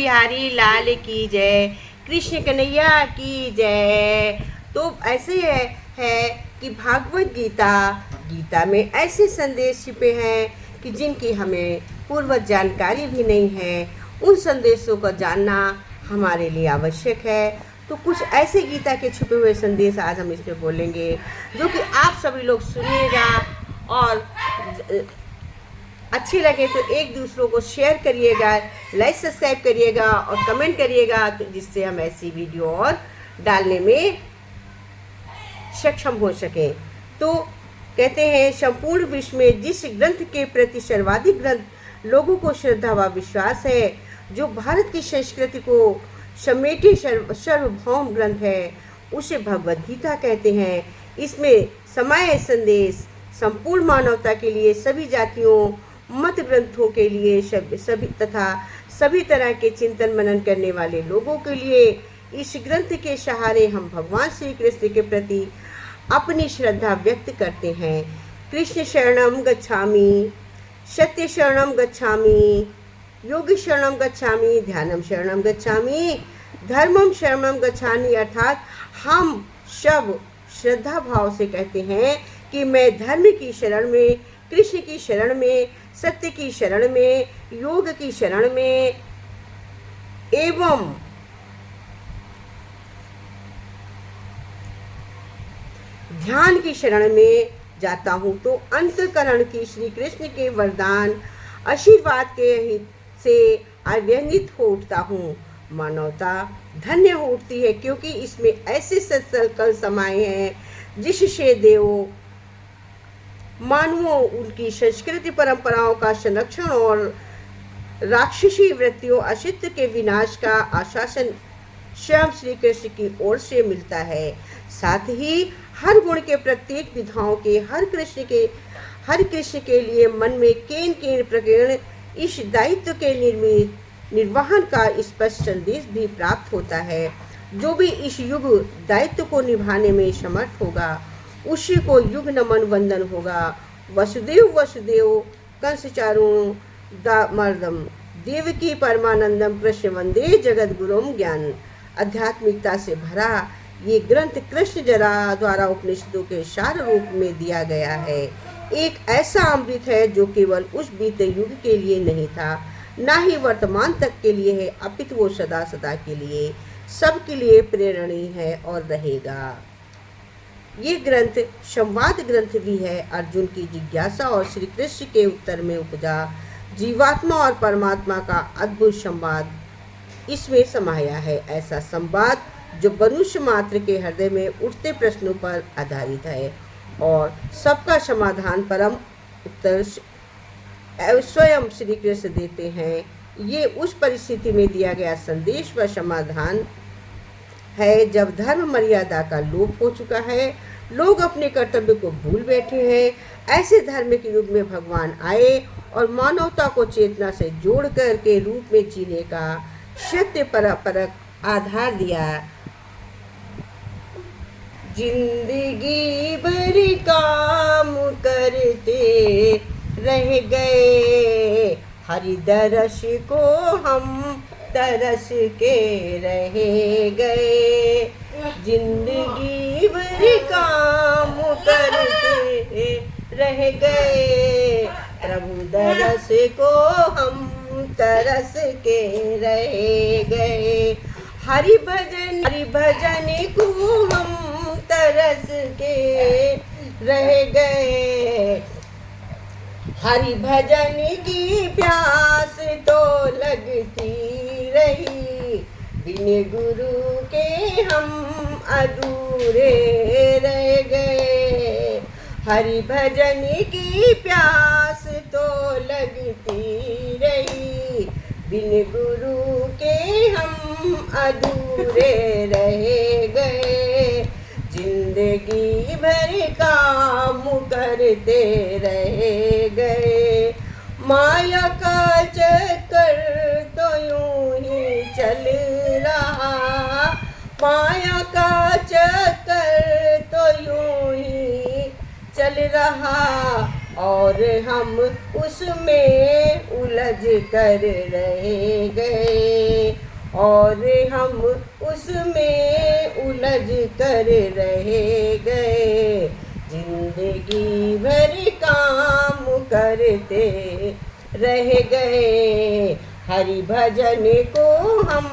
बिहारी लाल की जय, कृष्ण कन्हैया की जय। तो ऐसे है कि भागवत गीता में ऐसे संदेश छिपे हैं कि जिनकी हमें पूर्वज जानकारी भी नहीं है। उन संदेशों को जानना हमारे लिए आवश्यक है। तो कुछ ऐसे गीता के छुपे हुए संदेश आज हम इसमें बोलेंगे, जो कि आप सभी लोग सुनिएगा और अच्छी लगे तो एक दूसरों को शेयर करिएगा, लाइक सब्सक्राइब करिएगा और कमेंट करिएगा, तो जिससे हम ऐसी वीडियो और डालने में सक्षम हो सके। तो कहते हैं, संपूर्ण विश्व में जिस ग्रंथ के प्रति सर्वाधिक ग्रंथ लोगों को श्रद्धा व विश्वास है, जो भारत की संस्कृति को समेटे सार्वभौम ग्रंथ है, उसे भगवद गीता कहते हैं। इसमें समाये संदेश संपूर्ण मानवता के लिए, सभी जातियों मत ग्रंथों के लिए, सभी तरह के चिंतन मनन करने वाले लोगों के लिए। इस ग्रंथ के सहारे हम भगवान श्री कृष्ण के प्रति अपनी श्रद्धा व्यक्त करते हैं। कृष्ण शरणम गच्छामि, सत्य शरणम गच्छामि, योगी शरणम गच्छामि, ध्यानम शरणम गच्छामि, धर्मम शरणम गच्छामि। अर्थात हम सब श्रद्धा भाव से कहते हैं कि मैं धर्म की शरण में, कृष्ण की शरण में, सत्य की शरण में, योग की शरण में एवं ध्यान की शरण में जाता हूँ। तो अंतःकरण की श्री कृष्ण के वरदान आशीर्वाद के हित से आनंदित हो उठता हूँ। मानवता धन्य हो उठती है, क्योंकि इसमें ऐसे सत्संकल्प समाये हैं जिससे देवों मानवों उनकी संस्कृति परंपराओं का संरक्षण और राक्षसी वृत्तियों अस्तित्व के विनाश का आश्वासन स्वयं श्री कृष्ण की ओर से मिलता है। साथ ही हर गुण के प्रत्येक विधाओं के हर कृष्ण के लिए मन में केन प्रकीर्ण इस दायित्व के निर्वहन का स्पष्ट संदेश भी प्राप्त होता है। जो भी इस युग दायित्व को निभाने में समर्थ होगा, उसी को युग नमन वंदन होगा। वसुदेव वसुदेव कंस चारुण मर्दम देवकी परमानंदम कृष्ण वंदे जगत गुरुम ज्ञान। आध्यात्मिकता से भरा ये ग्रंथ कृष्ण जरा द्वारा उपनिषदों के सार रूप में दिया गया है। एक ऐसा अमृत है जो केवल उस बीते युग के लिए नहीं था, ना ही वर्तमान तक के लिए है, अपितु वो सदा सदा के लिए सबके लिए प्रेरणीय है और रहेगा। ये ग्रंथ संवाद ग्रंथ भी है। अर्जुन की जिज्ञासा और श्री कृष्ण के उत्तर में उपजा जीवात्मा और परमात्मा का अद्भुत संवाद इसमें समाया है। ऐसा संवाद जो मनुष्य मात्र के हृदय में उठते प्रश्नों पर आधारित है और सबका समाधान परम उत्तर स्वयं श्री कृष्ण देते हैं। ये उस परिस्थिति में दिया गया संदेश व समाधान है जब धर्म मर्यादा का लोप हो चुका है, लोग अपने कर्तव्य को भूल बैठे हैं। ऐसे धर्म के युग में भगवान आए और मानवता को चेतना से जोड़ कर के रूप में जीने का सत्य परक आधार दिया। जिंदगी भर काम करते रह गए, हरि दरस को हम तरस के रह गए। जिंदगी भर काम करते रह गए, प्रभु दरस को हम तरस के रह गए। हरि भजन को हम तरस के रह गए। हरि भजन की प्यास तो लगती रही, बिन गुरु के हम अधूरे रह गए। हरि भजन की प्यास तो लगती रही, बिन गुरु के हम अधूरे रह गए। जिंदगी भर काम करते रह गए, माया का चक्कर तो यूं ही चल रहा। माया का चक्कर तो यूं ही चल रहा और हम उसमें उलझ कर रह गए। और हम उसमें उलझ कर रह गए। जिंदगी भर काम करते रह गए। हरि भजन को हम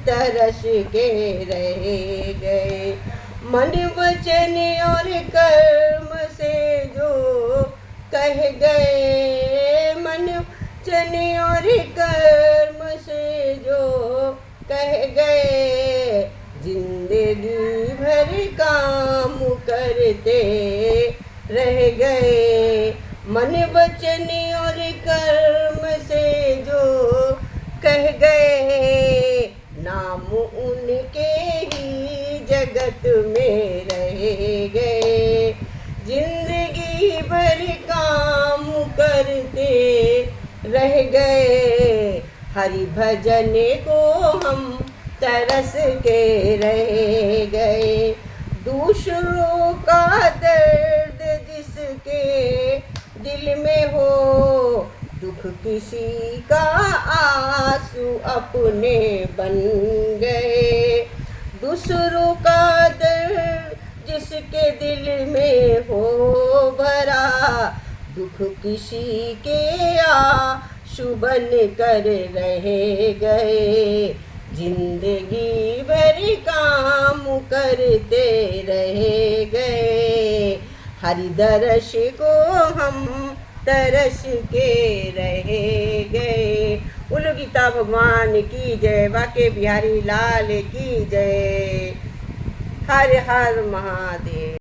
तरस के रह गए। मन वचन और कर्म से जो कह गए। मन वचन और कर्म से जो कह गए। जिंदगी भर काम करते रह गए। मन वचन और कर्म से जो कह गए। नाम उनके ही जगत में रह गए। जिंदगी भर काम करते रह गए। हरि भजन को हम तरस के रह गए। दूसरों का दर्द जिसके दिल में हो, दुख किसी का आंसू अपने बन गए। दूसरों का दर्द जिसके दिल में हो भरा, दुख किसी के आंसू बन कर रह गए। जिंदगी भर काम करते रह गए। हरि दर्श को हम तरस के रह गए। बोलो गीता भगवान की जय, बाके बिहारी लाल की जय। हर हर महादेव।